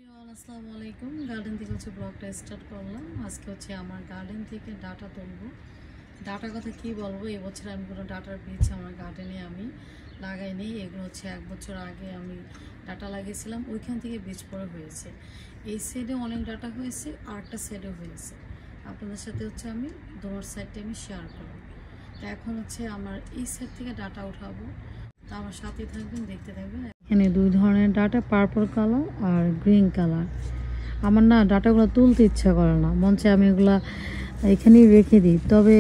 Everyone আসসালামু আলাইকুম। Garden থেকে ব্লগটা স্টার্ট করলাম। আজকে আমার গার্ডেন থেকে ডাটা তুলবো। ডাটার কথা কি বলবো, এবছর আমি কোনো ডাটার বীজ আমার গার্ডেনে আমি লাগাইনি। এগুলো 1 বছর আগে আমি ডাটা লাগিয়েছিলাম, ওইখান থেকে বীজ পড়ে হয়েছে। এই সাইডে অনেক ডাটা হয়েছে, আরেকটা সাইডে হয়েছে। আপনাদের সাথে আমি দোনোর সাইডটা আমি শেয়ার করব। তো এখন আমার এই সাইড থেকে ডাটা উঠাবো, তো আমার সাথে থাকবেন, দেখতে থাকবেন। এখানে দুই ধরনের ডাটা, পার্পল কালার আর গ্রিন কালার। আমার না ডাটাগুলো তুলতে ইচ্ছা করে না, মন চায় আমি এগুলা এখানেই রেখে দিই, তবে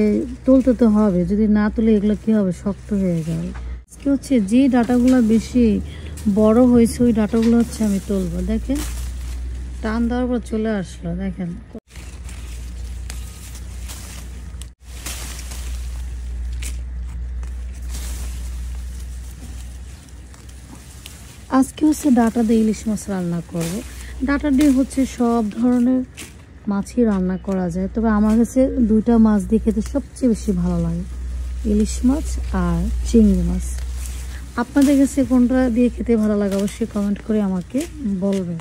তুলতে তো হবে। যদি না তুলে এগুলো কী হবে, শক্ত হয়ে যাবে। আজকে যে ডাটাগুলো বেশি বড় হয়েছে ওই ডাটাগুলো আমি তুলবো। দেখেন টান দেওয়ার পর চলে আসলো, দেখেন। আজকে ডাটা দিয়ে ইলিশ মাছ রান্না করবো। ডাটা দিয়ে সব ধরনের মাছই রান্না করা যায়, তবে আমার কাছে দুইটা মাছ দিয়ে খেতে সবচেয়ে বেশি ভালো লাগে, ইলিশ মাছ আর চিংড়ি মাছ। আপনাদের কাছে কোনটা দিয়ে খেতে ভালো লাগে অবশ্যই কমেন্ট করে আমাকে বলবেন।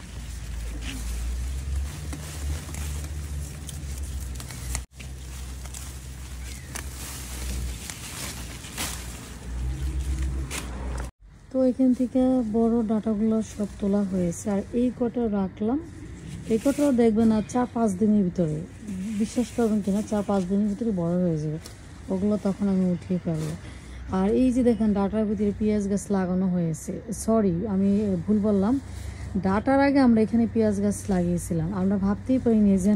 তো এখান থেকে বড় ডাটাগুলো সব তোলা হয়েছে, আর এই কটা রাখলাম। এই কটাও দেখবেন না 4-5 দিনের ভিতরে, বিশ্বাস করবেন কিনা, 4-5 দিনের ভিতরে বড় হয়ে যাবে। ওগুলো তখন আমি উঠিয়ে ফেলবো। আর এই যে দেখেন ডাটার ভিতরে পেঁয়াজ গাছ লাগানো হয়েছে। সরি, আমি ভুল বললাম, ডাটার আগে আমরা এখানে পেঁয়াজ গাছ লাগিয়েছিলাম। আমরা ভাবতেই পারিনি যে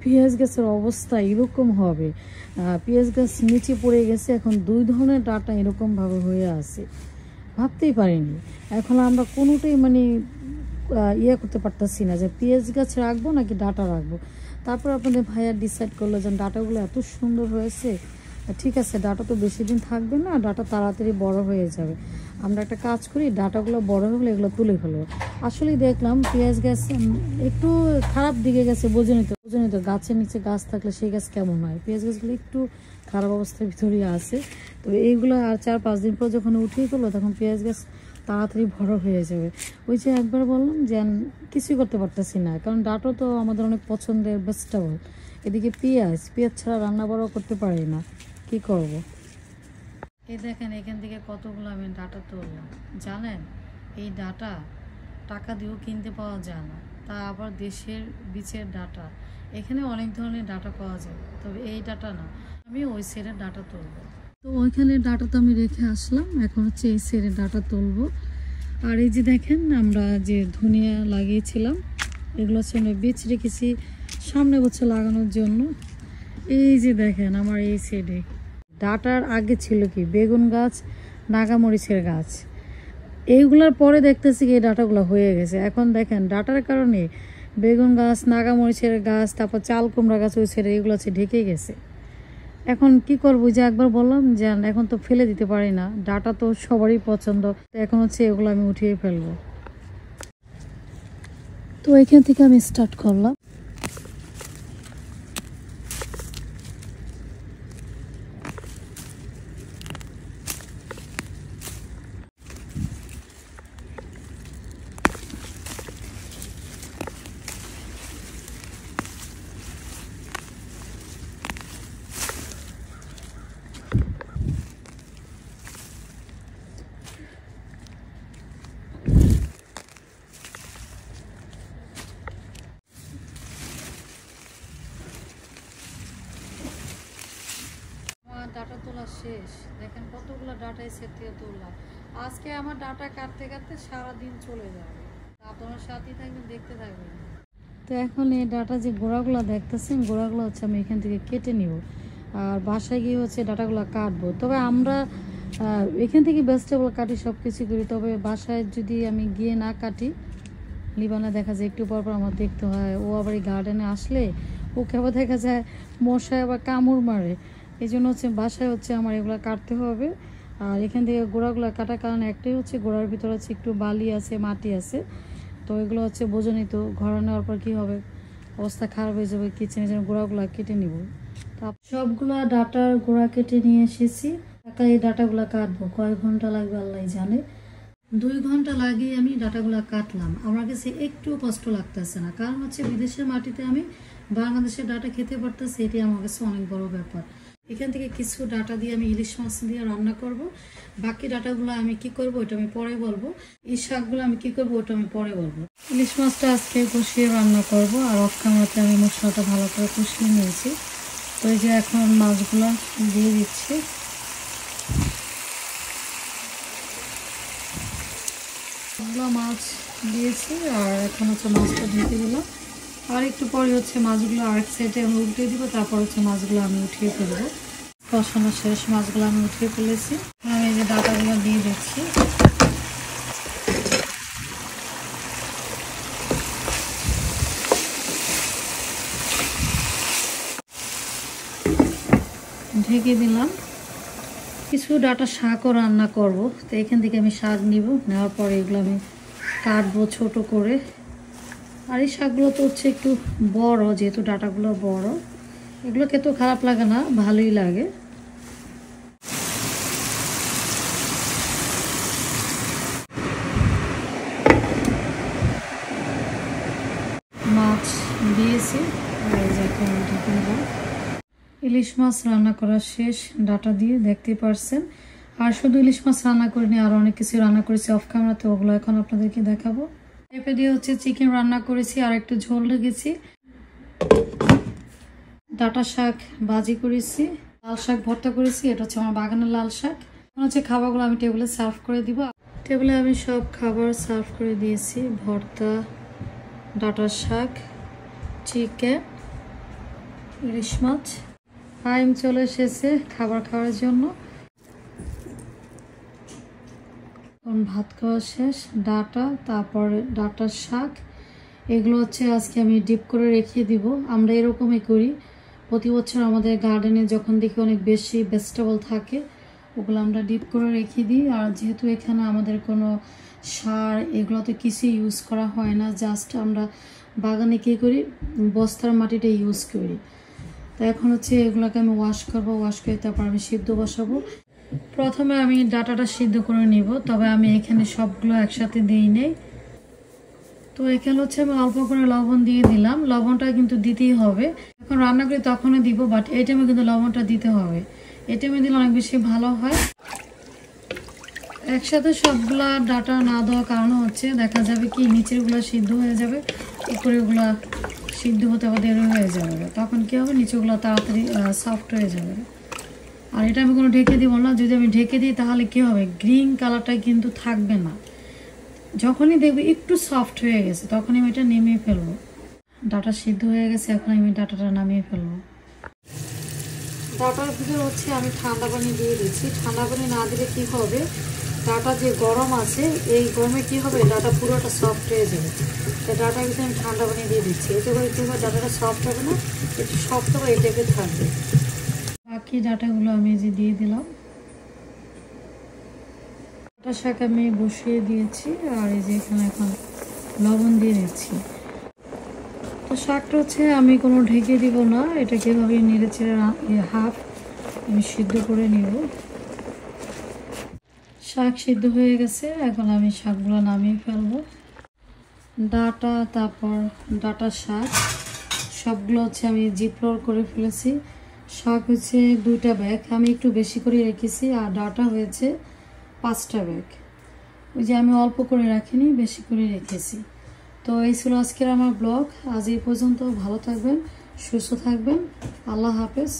পেঁয়াজ গাছের অবস্থা এরকম হবে। পেঁয়াজ গাছ নিচে পড়ে গেছে, এখন দুই ধরনের ডাটা এরকমভাবে হয়ে আছে, ভাবতেই পারিনি। এখন আমরা কোনোটাই করতে পারতেছি না যে পেঁয়াজ গাছ রাখবো নাকি ডাটা রাখবো। তারপর আপনাদের ভাইয়া ডিসাইড করলো যে ডাটাগুলো এত সুন্দর হয়েছে, ঠিক আছে ডাটা তো বেশি দিন থাকবে না, ডাটা তাড়াতাড়ি বড় হয়ে যাবে। আমরা একটা কাজ করি, ডাটাগুলো বড় হলে এগুলো তুলে ফেলবো। আসলেই দেখলাম পেঁয়াজ গাছ একটু খারাপ দিকে গেছে, বোঝেনি তো গাছের নিচে গাছ থাকলে সেই গাছ কেমন হয়। পেঁয়াজ গাছগুলো একটু খারাপ অবস্থার ভিতরেই আছে। তবে এইগুলো আর 4-5 দিন পর যখন উঠিয়ে ফেলবো তখন পেঁয়াজ গাছ তাড়াতাড়ি বড় হয়ে যাবে। ওই যে একবার বললাম যে কিছুই করতে পারতেছি না, কারণ ডাটা তো আমাদের অনেক পছন্দের ভেজিটেবল। এদিকে পেঁয়াজ ছাড়া রান্না বড় করতে পারি না, কি করব। এই দেখেন এখান থেকে কতগুলো আমি ডাটা তুললাম। জানেন এই ডাটা টাকা দিয়েও কিনতে পাওয়া যায় না, তা আবার দেশের বীজের ডাটা। এখানে অনেক ধরনের ডাটা পাওয়া যায়, তবে এই ডাটা না, আমি ওই সেরের ডাটা তুলবো। তো ওইখানে ডাটা তো আমি রেখে আসলাম, এখন এই সেরের ডাটা তুলবো। আর এই যে দেখেন আমরা যে ধনিয়া লাগিয়েছিলাম, এগুলো আমরা বীজ রেখেছি সামনে বছর লাগানোর জন্য। এই যে দেখেন আমার এই সাইডে ডাটার আগে ছিল কি বেগুন গাছ, নাগামরিচের গাছ। এইগুলোর পরে দেখতেছি কি এই ডাটাগুলো হয়ে গেছে। এখন দেখেন ডাটার কারণে বেগুন গাছ, নাগামরিচের গাছ, তারপর চাল কুমড়া গাছ ওই সাইডে এগুলো ঢেকে গেছে। এখন কি করবো, যে একবার বললাম যে এখন তো ফেলে দিতে পারি না, ডাটা তো সবারই পছন্দ। এখন এগুলো আমি উঠিয়ে ফেলবো। তো এখান থেকে আমি স্টার্ট করলাম। ডাটা তোলা শেষ, দেখেন কতগুলো ডাটা সেট থেকে তুললাম। আজকে আমার ডাটা কাটতে কাটতে সারাদিন চলে যাবে, আপনার সাথেই থাকবেন, দেখতে থাকবেন। তো এখন এই ডাটা যে গোড়াগুলো দেখতেছেন, গোড়াগুলো আমি এখান থেকে কেটে নিব, আর বাসায় গিয়ে ডাটাগুলো কাটবো। তবে আমরা এখান থেকে ভেজিটেবল কাটি, সব কিছু করি, তবে বাসায় যদি আমি গিয়ে না কাটি, লিবানা দেখা যায় একটু পর পর আমার দেখতে হয়। ও আবার এই গার্ডেনে আসলে ওকে আবার দেখা যায় মশায় আবার কামড় মারে, এই জন্য বাসায় আমার এগুলো কাটতে হবে। আর এখান থেকে গোড়াগুলো কাটার কারণে একটাই গোড়ার ভিতরে একটু বালি আছে, মাটি আছে, তো এগুলো বোঝেনি তো ঘরে নেওয়ার পর কী হবে, অবস্থা খারাপ হয়ে যাবে কিচেনে, যেন গোড়াগুলো কেটে নিব। তো সবগুলো ডাটার গোড়া কেটে নিয়ে এসেছি। এই ডাটাগুলো কাটবো, কয়েক ঘন্টা লাগবে আল্লাহ জানে। 2 ঘন্টা লাগিয়ে আমি ডাটাগুলো কাটলাম। আমার কাছে একটু কষ্ট লাগতেছে না, কারণ হচ্ছে বিদেশের মাটিতে আমি বাংলাদেশের ডাটা খেতে পারতেছি, এটি আমার কাছে অনেক বড় ব্যাপার। এখান থেকে কিছু ডাটা দিয়ে আমি ইলিশ মাছ দিয়ে রান্না করব। বাকি ডাটাগুলো আমি কি করব ওটা আমি পরে বলবো। এই শাকগুলো আমি কি করব ওটা আমি পরে বলবো। ইলিশ মাছটা আজকে কষিয়ে রান্না করব, আর অফ ক্যামেরাতে আমি মশলাটা ভালো করে কষিয়ে নিয়েছি। তো এই যে এখন মাছগুলো দিয়ে দিচ্ছি। মাছ দিয়েছি আর এখন হচ্ছে মাছটা ঢেকে দিলাম। আর একটু পরে হচ্ছে মাছগুলো আরেক সাইডে আমি উল্টে দিব, তারপর হচ্ছে মাছগুলো আমি উঠিয়ে ফেলবো। কষানো শেষ, মাছগুলো আমি উঠিয়ে ফেলেছি। আমি এই যে ডাটাগুলো দিয়ে দিচ্ছি। ঢেকে দিলাম। কিছু ডাটা শাকও রান্না করব, তো এখান থেকে আমি শাক নিব, নেওয়ার পরে এগুলো আমি কাটবো ছোট করে। আর এই শাকগুলো তো হচ্ছে একটু বড়, যেহেতু ডাটাগুলো বড়, এগুলো খেতে খারাপ লাগে না, ভালোই লাগে। মাছ দিয়েছি আর এই যে এখন ঢেকে দেব। ইলিশ মাছ রান্না করা শেষ ডাটা দিয়ে, দেখতেই পারছেন। আর শুধু ইলিশ মাছ রান্না করিনি, আর অনেক কিছু রান্না করেছি অফ ক্যামেরাতে, ওগুলো এখন আপনাদেরকে দেখাবো। পেঁপে দিয়ে হচ্ছে চিকেন রান্না করেছি, আর একটু ঝোল রেখেছি। ডাটা শাক ভাজি করেছি, লাল শাক ভর্তা করেছি, এটা হচ্ছে আমার বাগানের লাল শাক। এখন হচ্ছে খাবারগুলো আমি টেবিলে সার্ভ করে দিব। টেবিলে আমি সব খাবার সার্ভ করে দিয়েছি, ভর্তা, ডাটা শাক, চিকেন, ইলিশ মাছ। টাইম চলে এসেছে খাবার খাওয়ার জন্য। ভাত খাওয়া শেষ, ডাটা, তারপরে ডাটার শাক, এগুলো হচ্ছে আজকে আমি ডিপ করে রেখে দিব। আমরা এরকমই করি প্রতি বছর, আমাদের গার্ডেনে যখন দেখি অনেক বেশি ভেজিটেবল থাকে, ওগুলো আমরা ডিপ করে রেখে দিই। আর যেহেতু এখানে আমাদের কোনো সার এগুলোতে কিছু ইউজ করা হয় না, জাস্ট আমরা বাগানে কী করি, বস্তার মাটিটা ইউজ করি। তো এখন হচ্ছে এগুলোকে আমি ওয়াশ করবো, ওয়াশ করে তারপর আমি সিদ্ধ বসাবো। প্রথমে আমি ডাটাটা সিদ্ধ করে নিব, তবে আমি এখানে সবগুলো একসাথে দিই নেই। তো এখানে হচ্ছে আমি অল্প করে লবণ দিয়ে দিলাম, লবণটা কিন্তু দিতেই হবে। এখন রান্না করি তখনই দিব, বাট এই টাইমে কিন্তু লবণটা দিতে হবে। এই টাইমে দিলে অনেক বেশি ভালো হয়। একসাথে সবগুলা ডাটা না দেওয়ার কারণ হচ্ছে দেখা যাবে কি নিচেরগুলো সিদ্ধ হয়ে যাবে, উপরেগুলো সিদ্ধ হতে দেরি হয়ে যাবে, তখন কি হবে নিচেগুলো তাড়াতাড়ি সফট হয়ে যাবে। আর এটা আমি কোনো ঢেকে দিব না, যদি আমি ঢেকে দিই তাহলে কি হবে, গ্রিন কালারটা কিন্তু থাকবে না। যখনই দেখবো একটু সফট হয়ে গেছে তখনই আমি এটা নামিয়ে ফেলবো। ডাটা সিদ্ধ হয়ে গেছে, এখন আমি ডাটাটা নামিয়ে ফেলবো। ডাটার ভিতরে হচ্ছে আমি ঠান্ডা পানি দিয়ে দিচ্ছি। ঠান্ডা পানি না দিলে কি হবে, ডাটা যে গরম আছে এই গরমে কি হবে, ডাটা পুরোটা সফট হয়ে যাবে। তো ডাটার ভিতরে আমি ঠান্ডা পানি দিয়ে দিচ্ছি, এতে করে কী হবে, ডাটাটা সফট হবে না, একটু সফট হবে, এই টাইপের থাকবে। বাকি ডাটাগুলো আমি যে দিয়ে দিলাম। ডাটা শাক আমি বসিয়ে দিয়েছি, আর এই যে এখানে এখন লবণ দিয়ে দিচ্ছি। তো শাকটা হচ্ছে আমি কোনো ঢেকে দিব না, এটাকে এভাবে নেড়ে চেড়ে হাফ আমি সিদ্ধ করে নিব। শাক সিদ্ধ হয়ে গেছে, এখন আমি শাকগুলো নামিয়ে ফেলবো। ডাটা, তারপর ডাটা শাক সবগুলো হচ্ছে আমি জিপলোর করে ফেলেছি। শাক হচ্ছে 2টা ব্যাগ, আমি একটু বেশি করে রেখেছি, আর ডাটা হয়েছে 5টা ব্যাগ। ওই যে আমি অল্প করে রাখিনি, বেশি করে রেখেছি। তো এই ছিল আজকের আমার ব্লগ। আজ এই পর্যন্ত। ভালো থাকবেন, সুস্থ থাকবেন, আল্লাহ হাফেজ।